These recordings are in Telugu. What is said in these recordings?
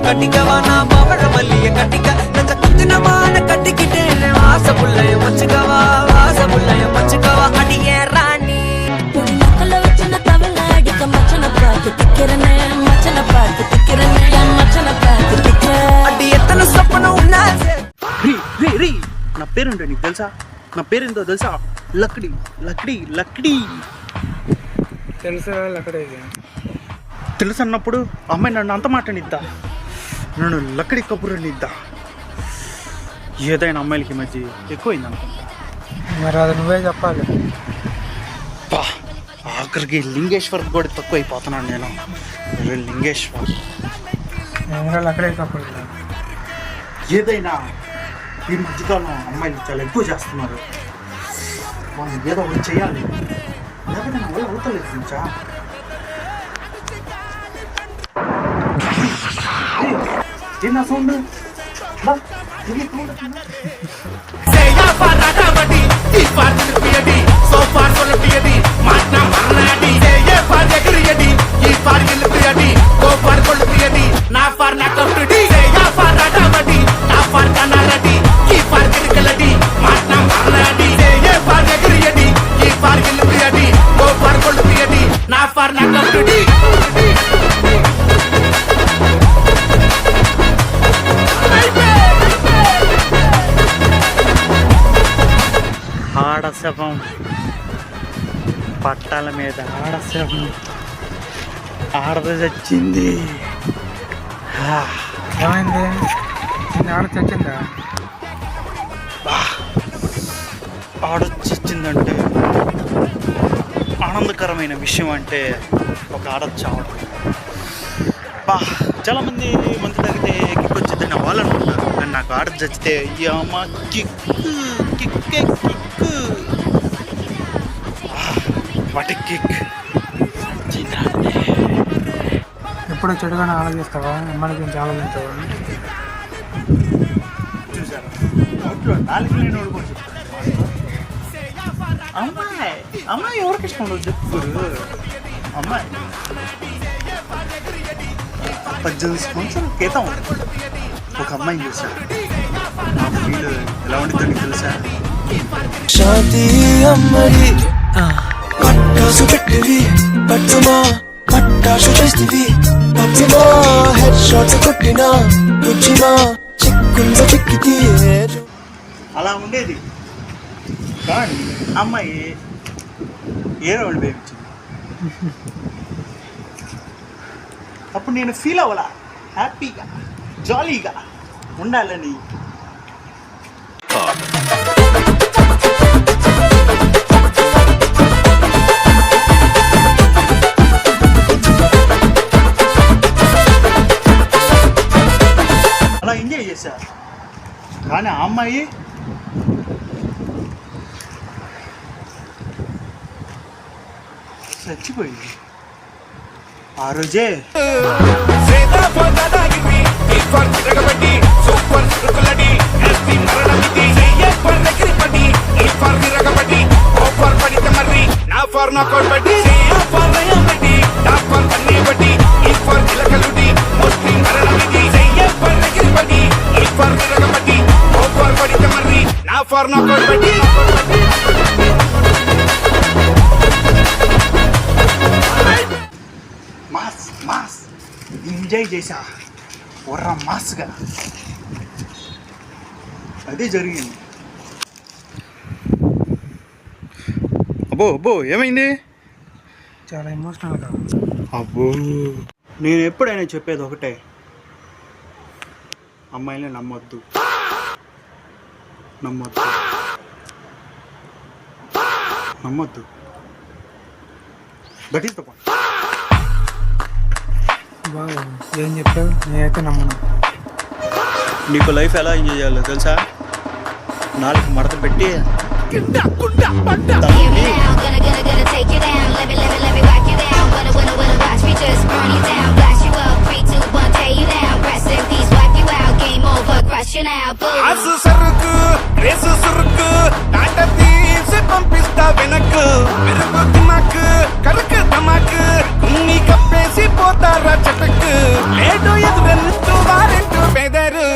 కటికవా నా పవడ మల్లియ కటిక నచ్చ కుతిన మాన కటికిటే వాస పుల్లయ మచ్చకవా వాస పుల్లయ మచ్చకవా అడియే రాణి నక్కల వచ్చిన తవలాడిక మచ్చన పాకి తిక్కిరనే మచ్చన పాకి తిక్కిరనే మచ్చన పాకి తిక్కిర అడి ఎత్తన సపన ఉన్నా రీ రీ నా పేరేంటో నీకు తెలుసా? నా పేరేంటో తెలుసా? లక్డీ లక్డీ లక్డీ. తెలుసా లక్కడే తెలుసు అన్నప్పుడు అమ్మాయి నన్ను అంత మాటనిద్దా, నన్ను లక్కడి కబుర్నిద్దా. ఏదైనా అమ్మాయిలకి మధ్య ఎక్కువైంది అనుకుంటా. మరి అది నువ్వే చెప్పాలి. ఆఖరికి లింగేశ్వర్ కూడా తక్కువ అయిపోతున్నాను నేను. లింగేశ్వర్ లక్కడే కప్పుడు ఏదైనా ఈ మధ్యకాలం అమ్మాయిలు చాలా ఎక్కువ చేస్తున్నారు. వాళ్ళు ఏదో ఒకటి చేయాలి, లేకపోతే నా వల్ల అవుతలేదు నుంచా. ఏనా సౌండ్ ఆడశవం పట్టాల మీద ఆడశవం ఆడద చచ్చింది. ఏమైంది? ఆడ చచ్చిందా? ఆడ చచ్చిందంటే ఆనందకరమైన విషయం అంటే ఒక ఆడ చావడం. చాలామంది మందు తాగితే కిక్ వచ్చిందని వాళ్ళు అనుకుంటారు, కానీ నాకు ఆడ చచ్చితే అమ్మ కిక్ కిక్కే కిక్. వాటి కిక్ ఎప్పుడో చెడుగానే ఆలోచిస్తావా? అమ్మాయి గురించి ఆలోచించావా? చూసారా ఒంట్లో నాలుగు లేని వాడు కూడా చెప్తారు. అమ్మాయి అమ్మాయి ఎవరికి ఇష్టం ఉండదు చెప్పుకోరు. అమ్మాయి 18 సంవత్సరాల క్రితం ఒక అమ్మాయిని చూసా. నా ఫీల్ ఎలా ఉండిద్దని తెలుసా? షాదీ అమ్మడి పట్టాసు పెట్టివి పట్టుమా పట్టాసు చేస్తివి పట్టుమా హెడ్ షాట్స్ కొట్టినా బుజ్జిమా చిక్కుల్లో చిక్కితే అలా ఉండేది. కానీ అమ్మాయి ఏ రోడ్డు వేయించింది. అప్పుడు నేను ఫీల్ అవ్వాలా, హ్యాపీగా జాలీగా ఉండాలని. అలా ఎంజాయ్ చేశా. కానీ ఆ అమ్మాయి చచ్చిపోయింది ఆ రోజే. మాస్ మాస్ ఎంజాయ్ చేశా వర్ర మాస్గా. అది జరిగింది. అబ్బో అబ్బో ఏమైంది? చాలా ఎమోషనల్గా. అబ్బో నేను ఎప్పుడైనా చెప్పేది ఒకటే, అమ్మాయిని నమ్మొద్దు నమ్మొద్దు నమ్మొద్దు. That is the point. బాగా ఏం చెప్పావు? నేనైతే నమ్మను. నీకు లైఫ్ ఎలా ఎంజాయ్ చేయాలో తెలుసా? నాలుగు మడత పెట్టి Hear me now, gonna take you down. Let me rock you down. Wanna watch me just burn you down. Blast you up, 3, 2, 1, tear you down. Rest in peace, wipe you out. Game over, crush you now. Boom. ఆసు సరుకు రేసు సురుకు టాట తీసి పంపిస్తా వెనక్కు మెరుపు దిమాకు కరుకు ధమాకు కున్ని కప్పేసి పోతారా చెట్టుకు లేటు ఎదురెంతు వారెంటు బెదరు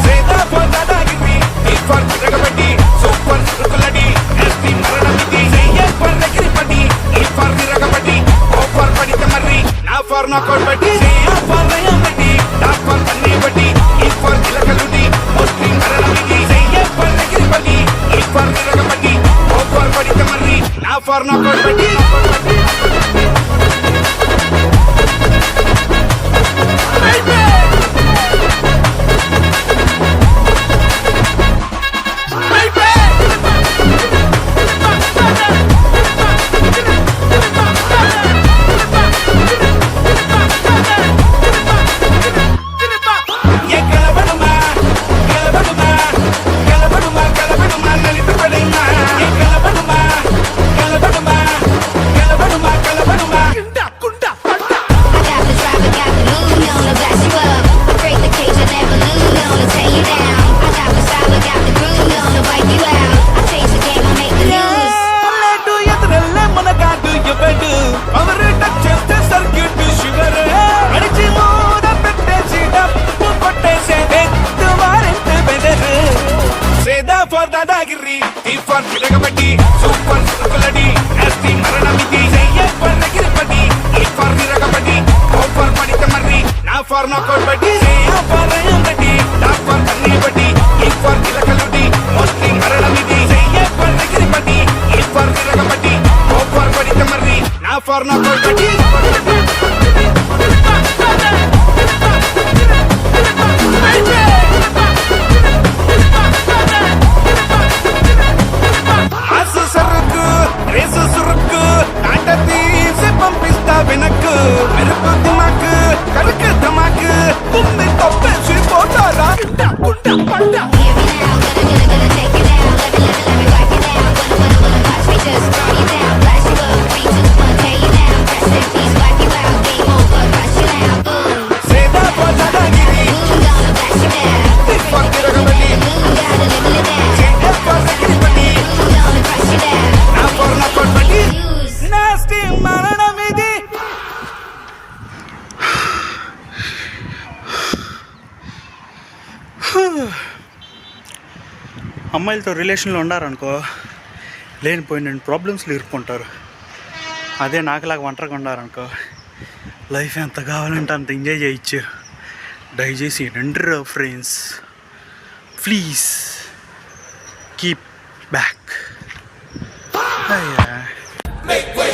సేదా పోదాగిరి ఈ ఫర్ తిరగబడి సూపర్ సురుకులడి ఎస్టీ మరణమిది చెయ్యే ఫర్ ఎగిరిపడి ఈ ఫర్ తిరగబడి ఓఫర్ పడితే మర్రి నా ఫర్ నా కొట్బడి చెయ్యే ఫర్ రయమడి నా ఫర్ పన్ని బడి ఈ ఫర్ తిలకలుడి మోస్ట్లీ మరణమిది చెయ్యే ఫర్ ఎగిరిపడి ఈ ఫర్ తిరగబడి ఓఫర్ పడితే మర్రి నా ఫర్ నా కొట్బడి I got the drive, I got the mood, gonna blast you up. I break the cage, I never lose, gonna tear you down. I got the style, I got the groove, gonna wipe you out. I change the game, I make the news. లేటు ఎదురెళ్ళే మనగాడు ఎవడు అవరు టచ్ చేస్తే సర్క్యూట్ షుగర్ అడిచి మూడ పెట్టేసి డప్పు కొట్టేసే ఎత్తు వారెంట్ బెదరు సేదా ఫర్ దాదాగిరి ఈ ఫర్ తిరగబడి సూపర్ సురుకులడి ఎస్టీ మరణమిది చెయ్యే ఫర్ ఎగిరిపడి ఈ ఫర్ తిరగబడి ఓఫర్ పడితే మర్రి నా ఫర్ నా కొట్బడి చెయ్యే ఫర్ రయమడి నా ఫర్ పన్ని బడి ఈ ఫర్ తిలకలుడి మోస్ట్లీ మరణమిది చెయ్యే ఫర్ ఎగిరిపడి ఈ ఫర్ తిరగబడి ఓఫర్ పడితే మర్రి నా ఫర్ నా కొట్బడి ఆసు సరుకు రేసు సురుకు టాట తీసి పంపిస్తా వెనక్కు మెరుపు దిమాకు కరుకు ధమాకు కుమ్మి తప్పేసి పోతారా కుంట పంట Hear me now, gonna take you down. Let me wipe you down. Wanna watch me just burn you down. Blast you up, 3, 2, 1, tear you down. Rest in peace, wipe you out. Game over, crush you now. Boom. సేదా పోదాగిరి Boom, gonna blast you down. ఫర్ తిరగబడి Boom, gotta live it down. చెయ్యే ఫర్ ఎగిరిపడి Boom, gonna crush you down. నా ఫర్ నా కొట్బడి News. నాస్టి మరణమిది అమ్మాయిలతో రిలేషన్లో ఉండారనుకో, లేనిపోయిన ప్రాబ్లమ్స్లో ఇరుక్కుంటారు. అదే నాకులాగా ఒంటరిగా ఉండారనుకో, లైఫ్ ఎంత కావాలంటే అంత ఎంజాయ్ చేయొచ్చు. దయచేసి రండి friends, please keep back. Make way.